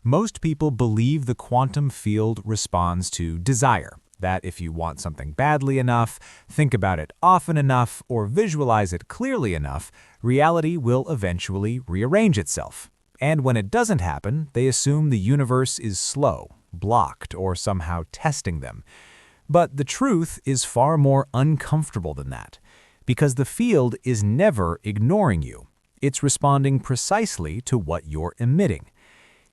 Most people believe the quantum field responds to desire, that if you want something badly enough, think about it often enough, or visualize it clearly enough, reality will eventually rearrange itself. And when it doesn't happen, they assume the universe is slow, blocked, or somehow testing them. But the truth is far more uncomfortable than that, because the field is never ignoring you. It's responding precisely to what you're emitting.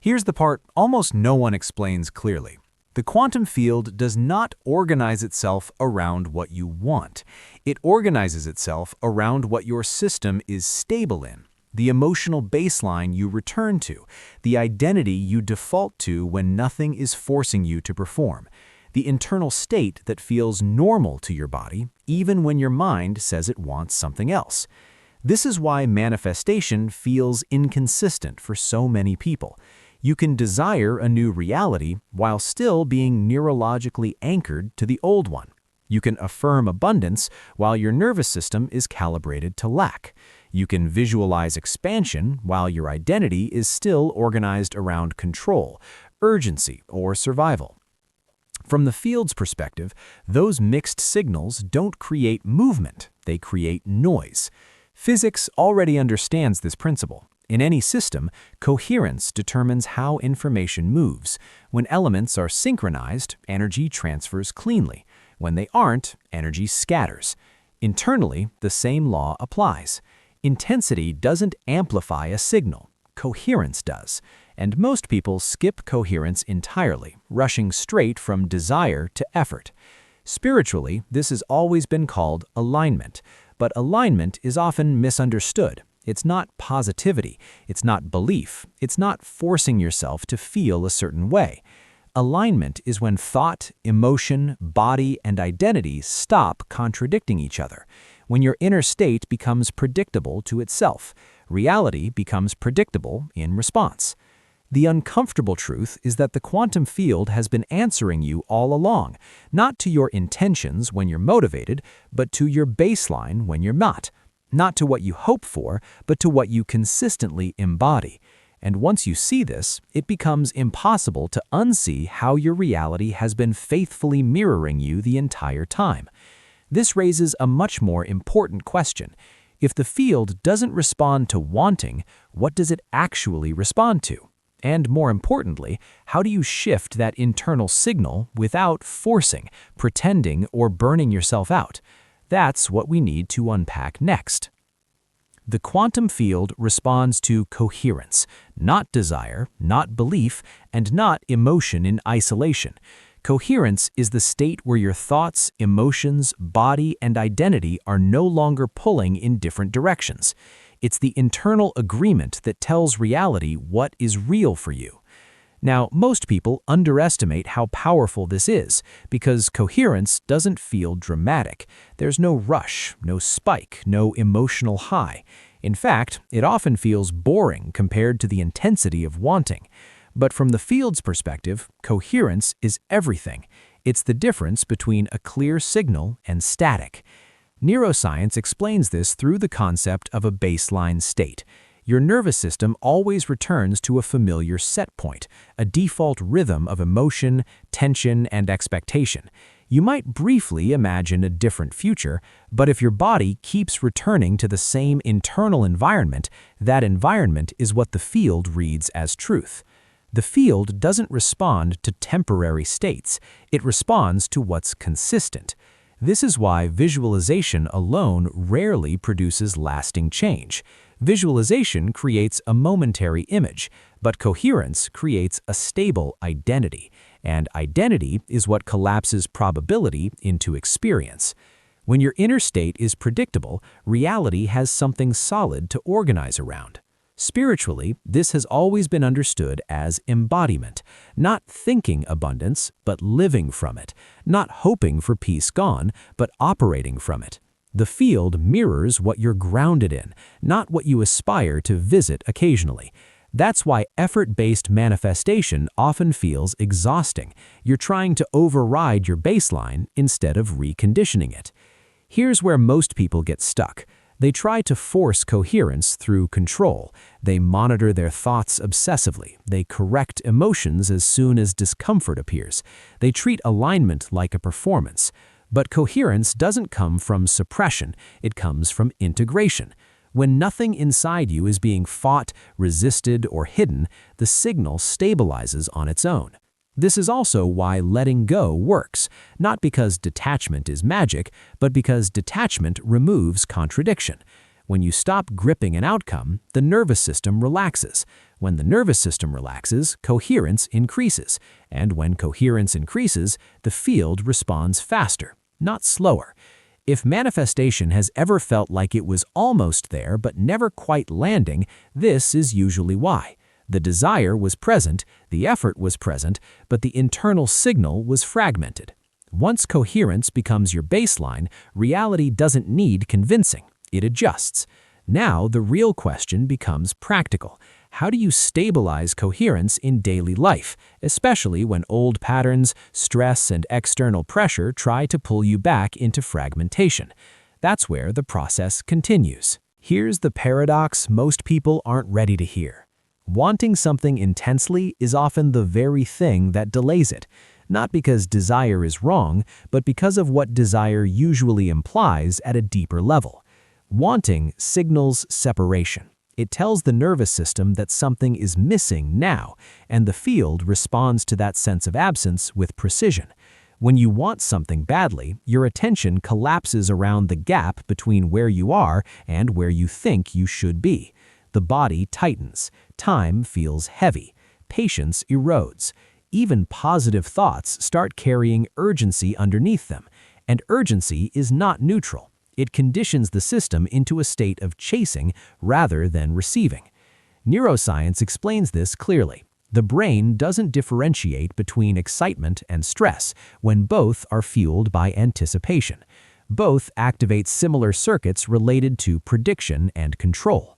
Here's the part almost no one explains clearly. The quantum field does not organize itself around what you want. It organizes itself around what your system is stable in, the emotional baseline you return to, the identity you default to when nothing is forcing you to perform, the internal state that feels normal to your body, even when your mind says it wants something else. This is why manifestation feels inconsistent for so many people. You can desire a new reality while still being neurologically anchored to the old one. You can affirm abundance while your nervous system is calibrated to lack. You can visualize expansion while your identity is still organized around control, urgency, or survival. From the field's perspective, those mixed signals don't create movement, they create noise. Physics already understands this principle. In any system, coherence determines how information moves. When elements are synchronized, energy transfers cleanly. When they aren't, energy scatters. Internally, the same law applies. Intensity doesn't amplify a signal. Coherence does. And most people skip coherence entirely, rushing straight from desire to effort. Spiritually, this has always been called alignment, but alignment is often misunderstood. It's not positivity, it's not belief, it's not forcing yourself to feel a certain way. Alignment is when thought, emotion, body, and identity stop contradicting each other. When your inner state becomes predictable to itself, reality becomes predictable in response. The uncomfortable truth is that the quantum field has been answering you all along, not to your intentions when you're motivated, but to your baseline when you're not. Not to what you hope for, but to what you consistently embody. And once you see this, it becomes impossible to unsee how your reality has been faithfully mirroring you the entire time. This raises a much more important question. If the field doesn't respond to wanting, what does it actually respond to? And more importantly, how do you shift that internal signal without forcing, pretending, or burning yourself out? That's what we need to unpack next. The quantum field responds to coherence, not desire, not belief, and not emotion in isolation. Coherence is the state where your thoughts, emotions, body, and identity are no longer pulling in different directions. It's the internal agreement that tells reality what is real for you. Now, most people underestimate how powerful this is because coherence doesn't feel dramatic. There's no rush, no spike, no emotional high. In fact, it often feels boring compared to the intensity of wanting. But from the field's perspective, coherence is everything. It's the difference between a clear signal and static. Neuroscience explains this through the concept of a baseline state. Your nervous system always returns to a familiar set point, a default rhythm of emotion, tension, and expectation. You might briefly imagine a different future, but if your body keeps returning to the same internal environment, that environment is what the field reads as truth. The field doesn't respond to temporary states, it responds to what's consistent. This is why visualization alone rarely produces lasting change. Visualization creates a momentary image, but coherence creates a stable identity, and identity is what collapses probability into experience. When your inner state is predictable, reality has something solid to organize around. Spiritually, this has always been understood as embodiment, not thinking abundance, but living from it, not hoping for peace gone, but operating from it. The field mirrors what you're grounded in, not what you aspire to visit occasionally. That's why effort-based manifestation often feels exhausting. You're trying to override your baseline instead of reconditioning it. Here's where most people get stuck. They try to force coherence through control. They monitor their thoughts obsessively. They correct emotions as soon as discomfort appears. They treat alignment like a performance. But coherence doesn't come from suppression. It comes from integration. When nothing inside you is being fought, resisted, or hidden, the signal stabilizes on its own. This is also why letting go works, not because detachment is magic, but because detachment removes contradiction. When you stop gripping an outcome, the nervous system relaxes. When the nervous system relaxes, coherence increases. And when coherence increases, the field responds faster, not slower. If manifestation has ever felt like it was almost there but never quite landing, this is usually why. The desire was present, the effort was present, but the internal signal was fragmented. Once coherence becomes your baseline, reality doesn't need convincing. It adjusts. Now the real question becomes practical. How do you stabilize coherence in daily life, especially when old patterns, stress, and external pressure try to pull you back into fragmentation? That's where the process continues. Here's the paradox most people aren't ready to hear. Wanting something intensely is often the very thing that delays it, not because desire is wrong, but because of what desire usually implies at a deeper level. Wanting signals separation. It tells the nervous system that something is missing now, and the field responds to that sense of absence with precision. When you want something badly, your attention collapses around the gap between where you are and where you think you should be. The body tightens, time feels heavy, patience erodes. Even positive thoughts start carrying urgency underneath them, and urgency is not neutral. It conditions the system into a state of chasing rather than receiving. Neuroscience explains this clearly. The brain doesn't differentiate between excitement and stress when both are fueled by anticipation. Both activate similar circuits related to prediction and control.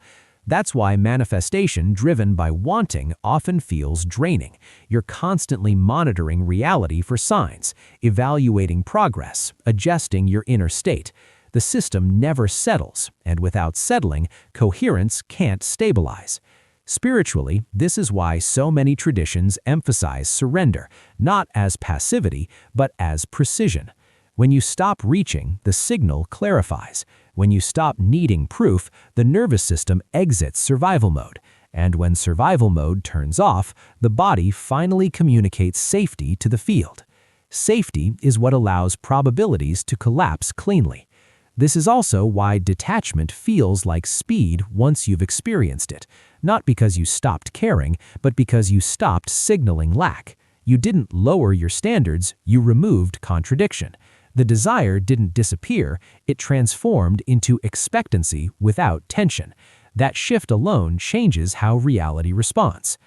That's why manifestation driven by wanting often feels draining. You're constantly monitoring reality for signs, evaluating progress, adjusting your inner state. The system never settles, and without settling, coherence can't stabilize. Spiritually, this is why so many traditions emphasize surrender, not as passivity, but as precision. When you stop reaching, the signal clarifies. When you stop needing proof, the nervous system exits survival mode. And when survival mode turns off, the body finally communicates safety to the field. Safety is what allows probabilities to collapse cleanly. This is also why detachment feels like speed once you've experienced it, not because you stopped caring, but because you stopped signaling lack. You didn't lower your standards, you removed contradiction. The desire didn't disappear, it transformed into expectancy without tension. That shift alone changes how reality responds.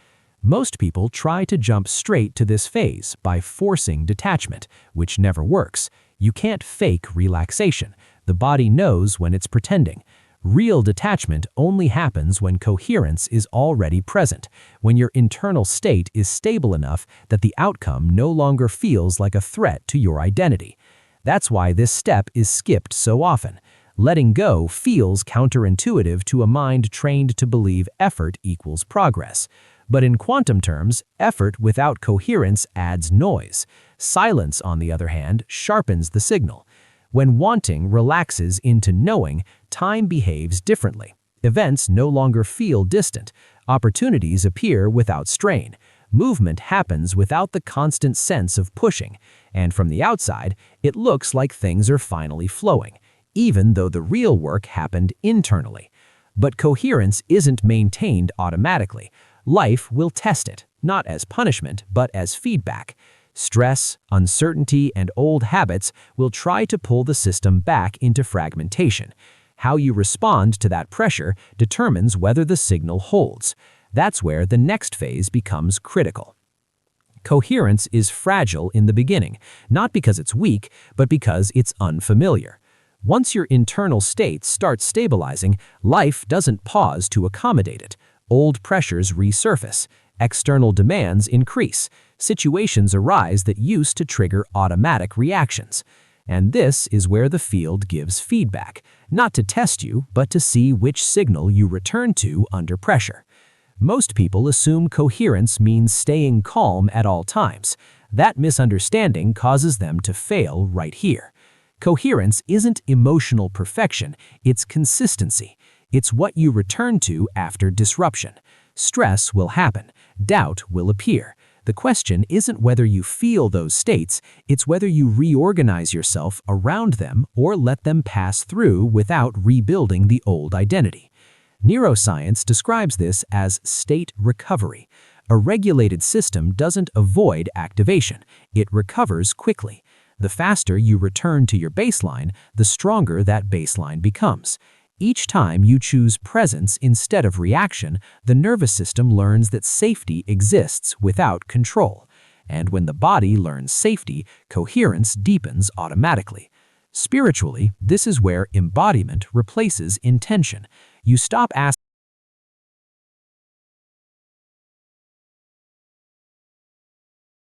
Most people try to jump straight to this phase by forcing detachment, which never works. You can't fake relaxation. The body knows when it's pretending. Real detachment only happens when coherence is already present, when your internal state is stable enough that the outcome no longer feels like a threat to your identity. That's why this step is skipped so often. Letting go feels counterintuitive to a mind trained to believe effort equals progress. But in quantum terms, effort without coherence adds noise. Silence, on the other hand, sharpens the signal. When wanting relaxes into knowing, time behaves differently. Events no longer feel distant. Opportunities appear without strain. Movement happens without the constant sense of pushing. And from the outside, it looks like things are finally flowing, even though the real work happened internally. But coherence isn't maintained automatically. Life will test it, not as punishment, but as feedback. Stress, uncertainty, and old habits will try to pull the system back into fragmentation. How you respond to that pressure determines whether the signal holds. That's where the next phase becomes critical. Coherence is fragile in the beginning, not because it's weak, but because it's unfamiliar. Once your internal state starts stabilizing, life doesn't pause to accommodate it. Old pressures resurface. External demands increase. Situations arise that used to trigger automatic reactions. And this is where the field gives feedback, not to test you, but to see which signal you return to under pressure. Most people assume coherence means staying calm at all times. That misunderstanding causes them to fail right here. Coherence isn't emotional perfection, it's consistency. It's what you return to after disruption. Stress will happen, doubt will appear. The question isn't whether you feel those states, it's whether you reorganize yourself around them or let them pass through without rebuilding the old identity. Neuroscience describes this as state recovery. A regulated system doesn't avoid activation, it recovers quickly. The faster you return to your baseline, the stronger that baseline becomes. Each time you choose presence instead of reaction, the nervous system learns that safety exists without control. And when the body learns safety, coherence deepens automatically. Spiritually, this is where embodiment replaces intention. You stop asking